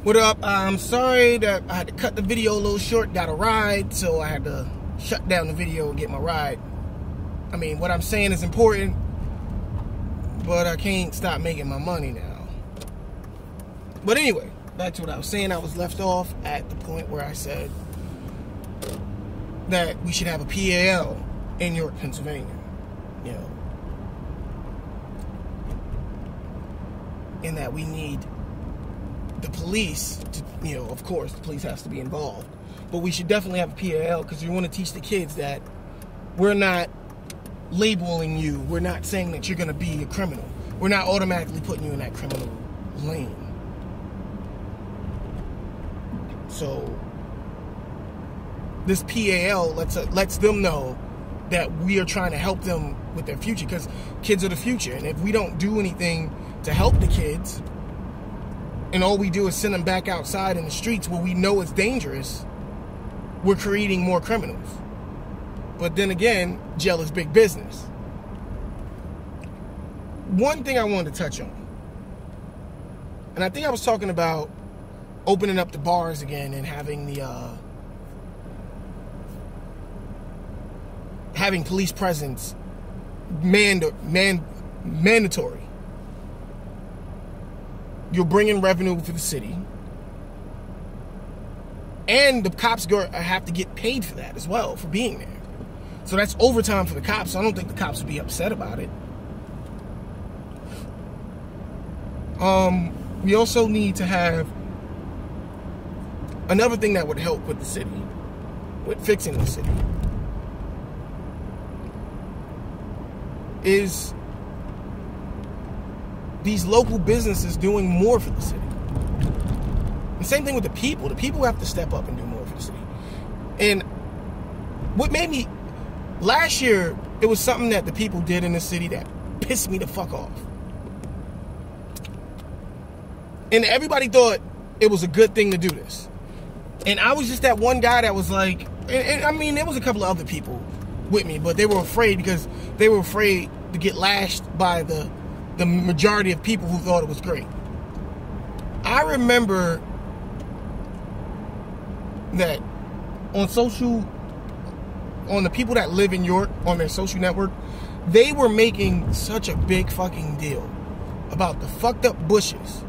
What up? I'm sorry that I had to cut the video a little short. Got a ride, so I had to shut down the video and get my ride. I mean, what I'm saying is important, but I can't stop making my money now. But anyway, back to what I was saying. I was left off at the point where I said that we should have a PAL in York, Pennsylvania. You know, and that we need the police to, you know, of course, the police has to be involved. But we should definitely have a PAL because we want to teach the kids that we're not labeling you. We're not saying that you're going to be a criminal. We're not automatically putting you in that criminal lane. So this PAL lets them know that we are trying to help them with their future, because kids are the future. And if we don't do anything to help the kids, and all we do is send them back outside in the streets where we know it's dangerous, we're creating more criminals. But then again, jail is big business. One thing I wanted to touch on, and I think I was talking about opening up the bars again and having the having police presence mandatory. You're bringing revenue for the city, and the cops have to get paid for that as well, for being there. So that's overtime for the cops. So I don't think the cops would be upset about it. We also need to have another thing that would help with the city, with fixing the city, is these local businesses doing more for the city. The same thing with the people. The people have to step up and do more for the city. And what made me, last year, it was something that the people did in the city that pissed me the fuck off. And everybody thought it was a good thing to do this. And I was just that one guy that was like, and I mean, there was a couple of other people with me, but they were afraid because they were afraid to get lashed by the majority of people who thought it was great. I remember that on the people that live in York, on their social network, they were making such a big fucking deal about the fucked up bushes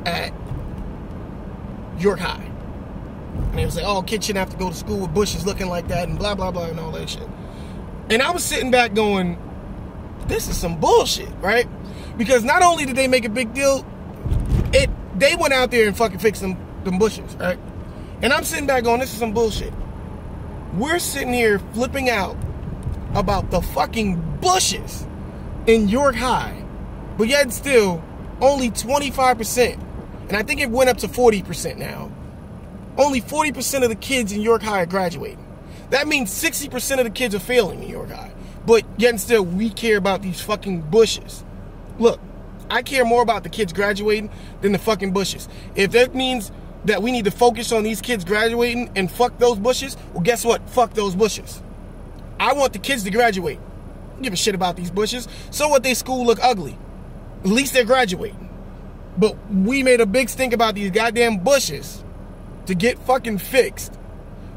at York High. And they was like, oh, kids shouldn't have to go to school with bushes looking like that and blah, blah, blah, and all that shit. And I was sitting back going, this is some bullshit, right? Because not only did they make a big deal, they went out there and fucking fixed them bushes, right? And I'm sitting back going, this is some bullshit. We're sitting here flipping out about the fucking bushes in York High, but yet still only 25%, and I think it went up to 40% now. Only 40% of the kids in York High are graduating. That means 60% of the kids are failing in York High. But yet still, we care about these fucking bushes. Look, I care more about the kids graduating than the fucking bushes. If that means that we need to focus on these kids graduating and fuck those bushes, well, guess what? Fuck those bushes. I want the kids to graduate. I don't give a shit about these bushes. So what, they school look ugly. At least they're graduating. But we made a big stink about these goddamn bushes to get fucking fixed.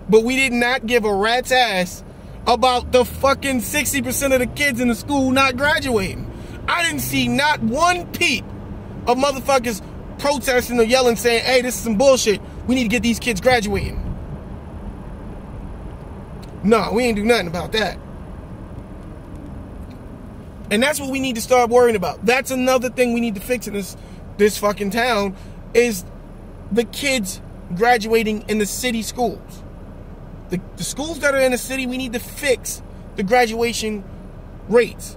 But we did not give a rat's ass about the fucking 60% of the kids in the school not graduating. I didn't see not one peep of motherfuckers protesting or yelling saying, hey, this is some bullshit. We need to get these kids graduating. No, we ain't do nothing about that. And that's what we need to start worrying about. That's another thing we need to fix in this fucking town, is the kids graduating in the city schools. The schools that are in the city, we need to fix the graduation rates.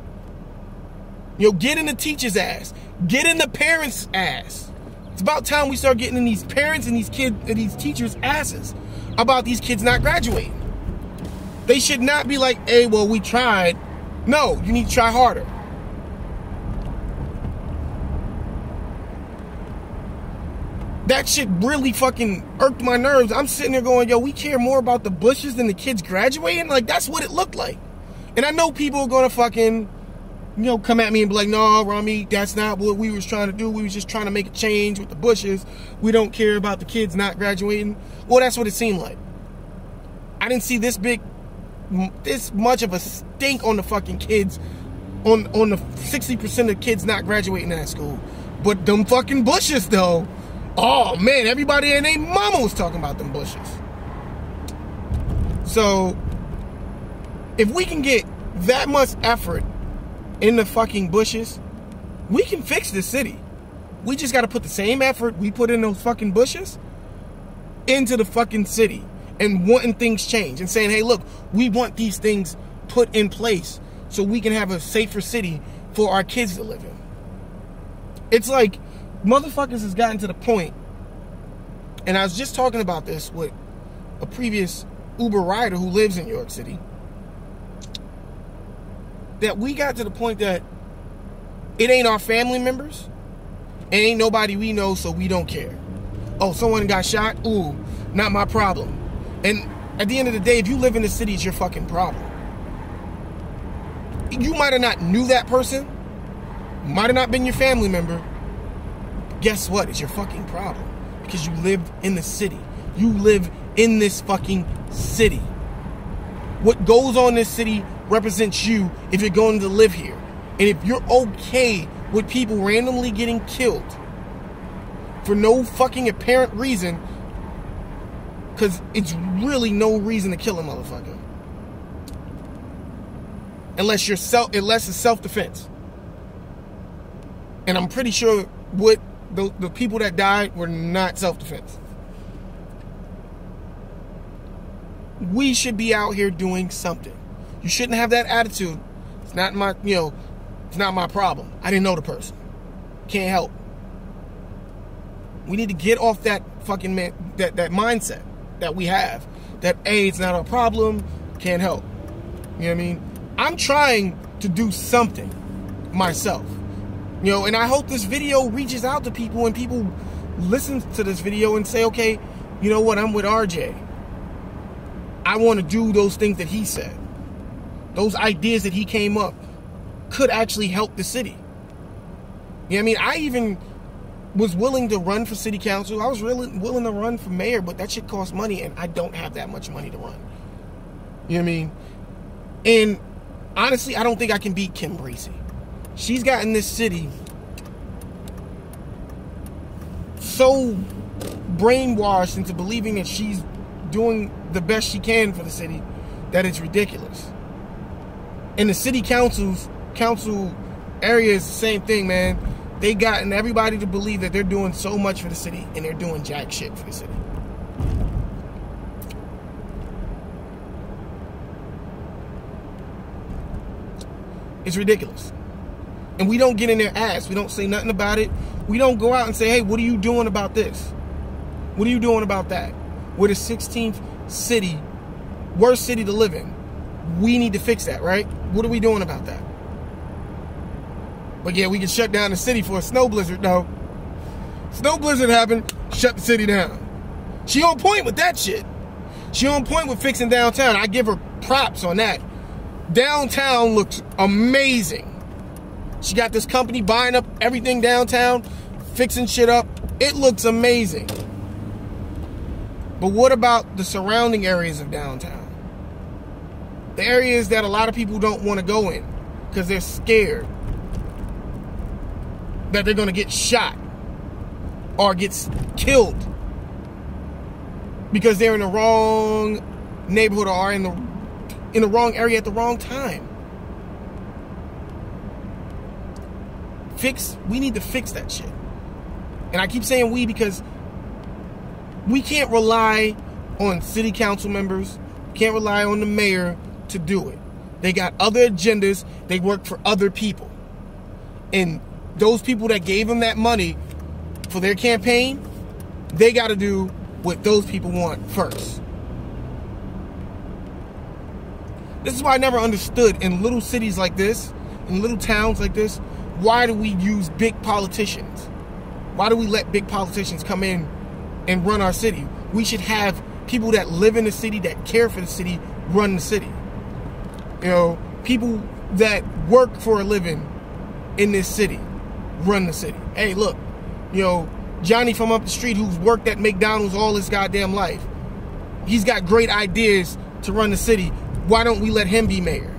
You know, get in the teacher's ass. Get in the parents' ass. It's about time we start getting in these parents and these kids and these teachers' asses about these kids not graduating. They should not be like, hey, well, we tried. No, you need to try harder. That shit really fucking irked my nerves. I'm sitting there going, yo, we care more about the bushes than the kids graduating? Like, that's what it looked like. And I know people are going to fucking come at me and be like, no, Rami, that's not what we was trying to do. We was just trying to make a change with the bushes. We don't care about the kids not graduating. Well, that's what it seemed like. I didn't see this much of a stink on the fucking kids, on the 60% of the kids not graduating that school. But them fucking bushes, though, oh man, everybody and their mama was talking about them bushes. So, if we can get that much effort in the fucking bushes, we can fix this city. We just gotta put the same effort we put in those fucking bushes into the fucking city and wanting things changed and saying, hey, look, we want these things put in place so we can have a safer city for our kids to live in. It's like motherfuckers has gotten to the point, and I was just talking about this with a previous Uber rider who lives in New York City, that we got to the point that it ain't our family members, it ain't nobody we know, so we don't care. Oh, someone got shot? Ooh, not my problem. And at the end of the day, if you live in the city, it's your fucking problem. You might have not knew that person, might have not been your family member. Guess what? It's your fucking problem. Because you live in the city. You live in this fucking city. What goes on in this city represents you if you're going to live here. And if you're okay with people randomly getting killed for no fucking apparent reason, because it's really no reason to kill a motherfucker. Unless it's self-defense. And I'm pretty sure what the people that died were not self-defense. We should be out here doing something. You shouldn't have that attitude. It's not my, it's not my problem. I didn't know the person. Can't help. We need to get off that fucking that mindset that we have. That, hey, it's not our problem. Can't help. You know what I mean? I'm trying to do something myself. And I hope this video reaches out to people and people listen to this video and say, okay, you know what? I'm with RJ. I want to do those things that he said. Those ideas that he came up could actually help the city. You know what I mean? I even was willing to run for city council. I was really willing to run for mayor, but that shit costs money, and I don't have that much money to run. You know what I mean? And honestly, I don't think I can beat Kim Breesy. She's gotten this city so brainwashed into believing that she's doing the best she can for the city that it's ridiculous. And the city council area is the same thing, man. They gotten everybody to believe that they're doing so much for the city, and they're doing jack shit for the city. It's ridiculous. And we don't get in their ass. We don't say nothing about it. We don't go out and say, hey, what are you doing about this? What are you doing about that? We're the 16th city, worst city to live in. We need to fix that, right? What are we doing about that? But yeah, we can shut down the city for a snow blizzard, though. Snow blizzard happened, shut the city down. She on point with that shit. She on point with fixing downtown. I give her props on that. Downtown looks amazing. She got this company buying up everything downtown, fixing shit up. It looks amazing. But what about the surrounding areas of downtown? The areas that a lot of people don't want to go in because they're scared that they're going to get shot or get killed because they're in the wrong neighborhood or are in the wrong area at the wrong time. We need to fix that shit. And I keep saying we because we can't rely on city council members, can't rely on the mayor to do it. They got other agendas. They work for other people. And those people that gave them that money for their campaign, they got to do what those people want first. This is why I never understood in little cities like this, in little towns like this, why do we use big politicians? Why do we let big politicians come in and run our city? We should have people that live in the city, that care for the city, run the city. People that work for a living in this city run the city. Hey, look, you know, Johnny from up the street who's worked at McDonald's all his goddamn life, he's got great ideas to run the city. Why don't we let him be mayor?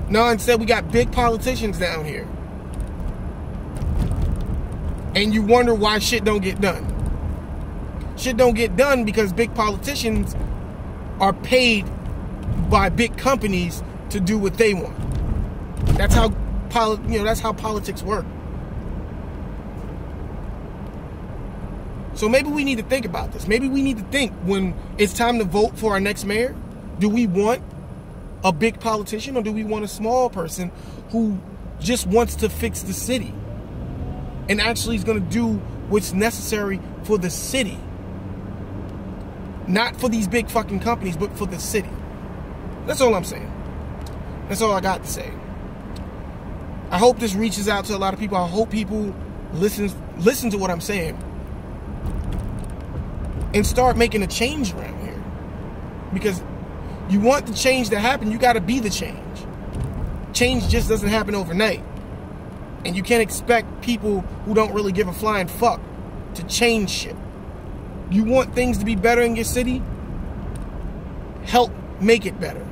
No, instead we got big politicians down here. And you wonder why shit don't get done. Shit don't get done because big politicians are paid by big companies to do what they want. That's how that's how politics work. So maybe we need to think about this. Maybe we need to think when it's time to vote for our next mayor. Do we want a big politician or do we want a small person who just wants to fix the city and actually is going to do what's necessary for the city? Not for these big fucking companies, but for the city. That's all I'm saying. That's all I got to say. I hope this reaches out to a lot of people. I hope people listen to what I'm saying and start making a change around here. Because you want the change to happen, you got to be the change. Change just doesn't happen overnight. And you can't expect people who don't really give a flying fuck to change shit. You want things to be better in your city? Help make it better.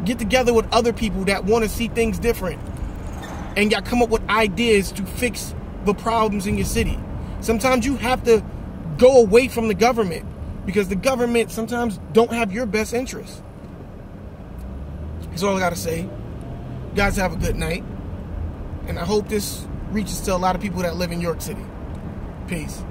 Get together with other people that want to see things different and y'all come up with ideas to fix the problems in your city. Sometimes you have to go away from the government because the government sometimes don't have your best interests. That's all I got to say. You guys have a good night. And I hope this reaches to a lot of people that live in York City. Peace.